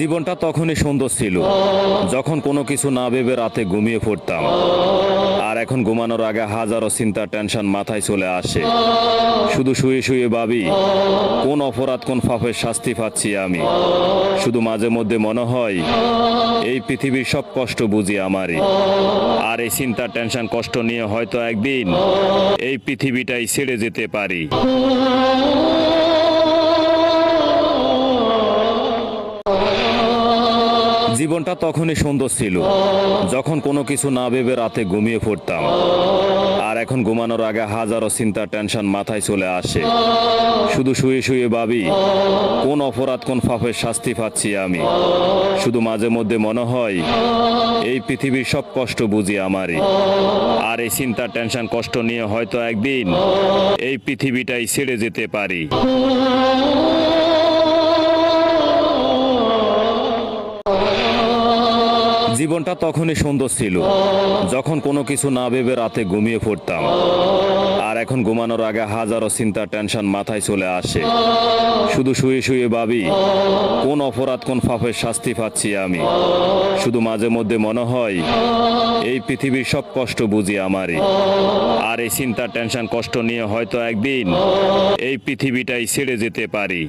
জীবনটা তখনই সুন্দর ছিল যখন কোনো কিছু না ভেবে রাতে ঘুমিয়ে পড়তাম। আর এখন ঘুমানোর আগে হাজারো চিন্তা টেনশন মাথায় চলে আসে। শুধু শুয়ে শুয়ে ভাবি কোন অপরাধ কোন পাপের শাস্তি পাচ্ছি আমি। শুধু মাঝে মধ্যে মনে হয় এই পৃথিবীর সব কষ্ট বুঝি আমারই। আর এই চিন্তা টেনশন কষ্ট নিয়ে হয়তো একদিন এই পৃথিবীটাই ছেড়ে যেতে পারি। জীবনটা তখনই সুন্দর ছিল যখন কোনো কিছু না ভেবে রাতে ঘুমিয়ে পড়তাম। আর এখন ঘুমানোর আগে হাজারো চিন্তা টেনশন মাথায় চলে আসে। শুধু শুয়ে শুয়ে ভাবি কোন অপরাধ কোন পাপের শাস্তি পাচ্ছি আমি। শুধু মাঝে মধ্যে মনে হয় এই পৃথিবীর সব কষ্ট বুঝি আমারই। আর এই চিন্তা টেনশন কষ্ট নিয়ে হয়তো একদিন এই পৃথিবীটাই ছেড়ে যেতে পারি। জীবনটা তখনই সুন্দর ছিল যখন কোনো কিছু না ভেবে রাতে ঘুমিয়ে পড়তাম। আর এখন ঘুমানোর আগে হাজারো চিন্তা টেনশন মাথায় চলে আসে। শুধু শুয়ে শুয়ে ভাবি কোন অপরাধ কোন পাপের শাস্তি পাচ্ছি আমি। শুধু মাঝে মধ্যে মনে হয় এই পৃথিবীর সব কষ্ট বুঝি আমারই। আর এই চিন্তা টেনশন কষ্ট নিয়ে হয়তো একদিন এই পৃথিবীটাই ছেড়ে যেতে পারি।